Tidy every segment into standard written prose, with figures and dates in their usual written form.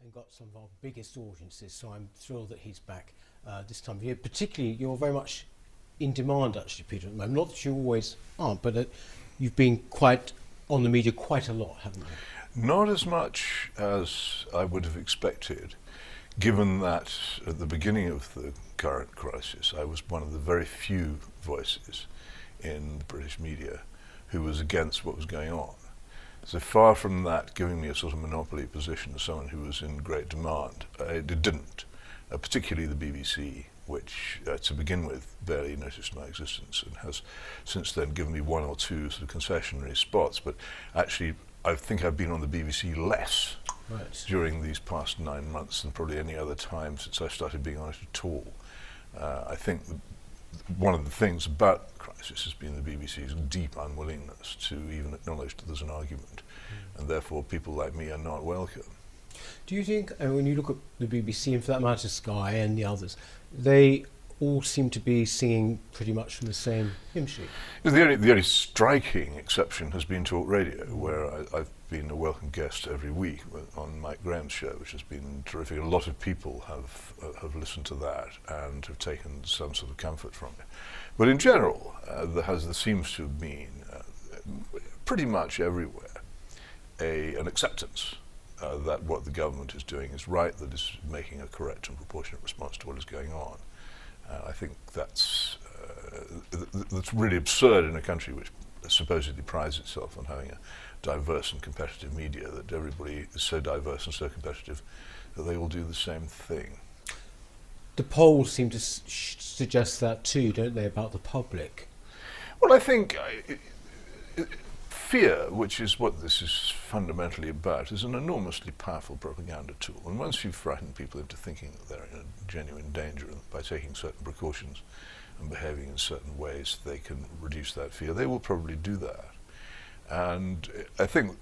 and got some of our biggest audiences. So I'm thrilled that he's back this time of year. Particularly, you're very much in demand, actually, Peter, at the moment. Not that you always aren't, but you've been quite on the media quite a lot, haven't you? Not as much as I would have expected, given that at the beginning of the current crisis, I was one of the very few voices in the British media who was against what was going on. So far from that giving me a sort of monopoly position as someone who was in great demand, it didn't, particularly the BBC, which to begin with barely noticed my existence and has since then given me one or two sort of concessionary spots. But actually, I think I've been on the BBC less during these past 9 months than probably any other time since I started being on it at all. I think one of the things about the crisis has been the BBC's deep unwillingness to even acknowledge that there's an argument, and therefore people like me are not welcome. Do you think, when you look at the BBC, and for that matter Sky and the others, they all seem to be singing pretty much from the same hymn sheet? The only striking exception has been talk radio, where I've been a welcome guest every week on Mike Graham's show, which has been terrific. A lot of people have listened to that and have taken some sort of comfort from it. But in general, there seems to have been pretty much everywhere an acceptance that what the government is doing is right, that it's making a correct and proportionate response to what is going on. I think that's really absurd in a country which supposedly prides itself on having a diverse and competitive media, that everybody is so diverse and so competitive that they all do the same thing. The polls seem to suggest that too, don't they, about the public? Well, I think fear, which is what this is fundamentally about, is an enormously powerful propaganda tool. And once you frighten people into thinking that they're in a genuine danger, and by taking certain precautions and behaving in certain ways, they can reduce that fear, they will probably do that. And I think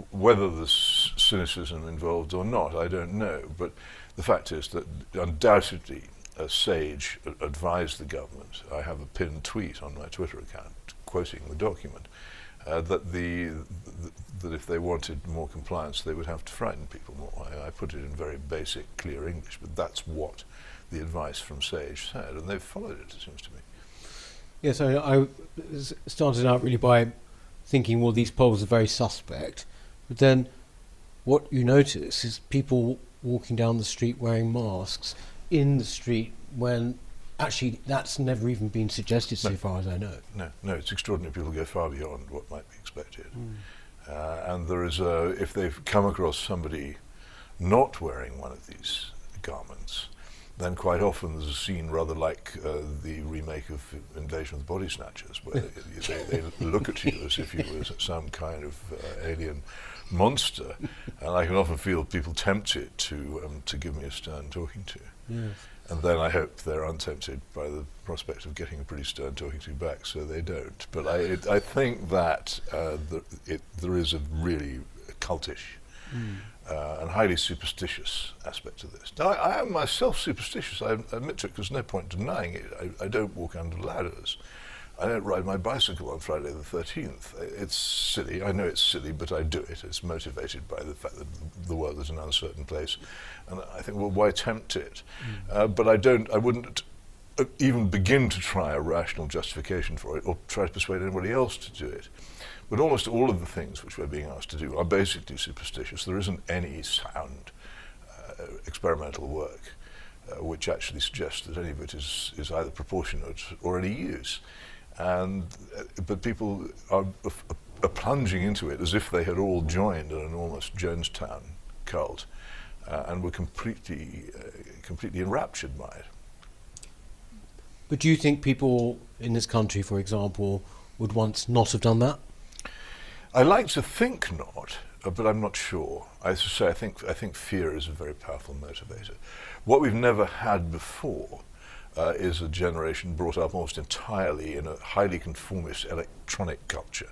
whether there's cynicism involved or not, I don't know. But the fact is that undoubtedly Sage advised the government. I have a pinned tweet on my Twitter account quoting the document, that if they wanted more compliance, they would have to frighten people more. I put it in very basic, clear English, but that's what the advice from Sage said, and they've followed it, it seems to me. Yes, I started out really by thinking, well, these polls are very suspect, but then what you notice is people walking down the street wearing masks in the street when actually that's never even been suggested so far as I know. No, it's extraordinary. People go far beyond what might be expected. And there is if they've come across somebody not wearing one of these garments, then quite often there's a scene rather like the remake of Invasion of the Body Snatchers, where they look at you as if you were some kind of alien monster, and I can often feel people tempted to give me a stern talking to. Yes. And then I hope they're untempted by the prospect of getting a pretty stern talking to back, so they don't. But I think that there is a really cultish and highly superstitious aspect to this. Now, I am myself superstitious. I admit to it, because there's no point denying it. I don't walk under ladders. I don't ride my bicycle on Friday the 13th. It's silly. I know it's silly, but I do it. It's motivated by the fact that the world is an uncertain place. And I think, well, why tempt it? But I wouldn't even begin to try a rational justification for it or try to persuade anybody else to do it. But almost all of the things which we're being asked to do are basically superstitious. There isn't any sound experimental work which actually suggests that any of it is either proportionate or any use. But people are plunging into it as if they had all joined an enormous Jonestown cult and were completely enraptured by it. But do you think people in this country, for example, would once not have done that? I like to think not, but I'm not sure. As I say, I think fear is a very powerful motivator. What we've never had before is a generation brought up almost entirely in a highly conformist electronic culture.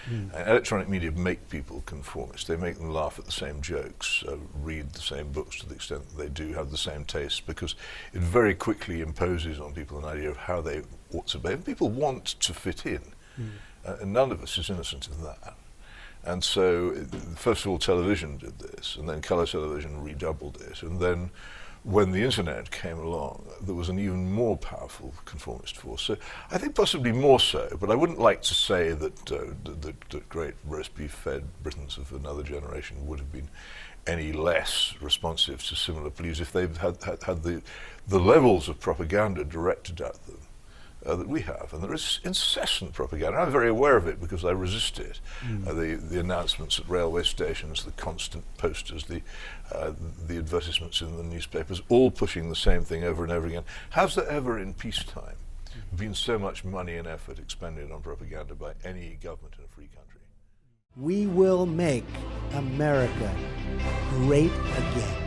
And electronic media make people conformist. They make them laugh at the same jokes, read the same books to the extent that they do, have the same tastes, because it very quickly imposes on people an idea of how they ought to behave. People want to fit in, and none of us is innocent of that. And so, first of all, television did this, and then colour television redoubled it, and then when the internet came along, there was an even more powerful conformist force. So I think possibly more so, but I wouldn't like to say that the great roast beef-fed Britons of another generation would have been any less responsive to similar pleas if they'd had the levels of propaganda directed at them that we have. And there is incessant propaganda. I'm very aware of it because I resist it. The announcements at railway stations, the constant posters, the advertisements in the newspapers, all pushing the same thing over and over again. Has there ever in peacetime been so much money and effort expended on propaganda by any government in a free country? We will make America great again.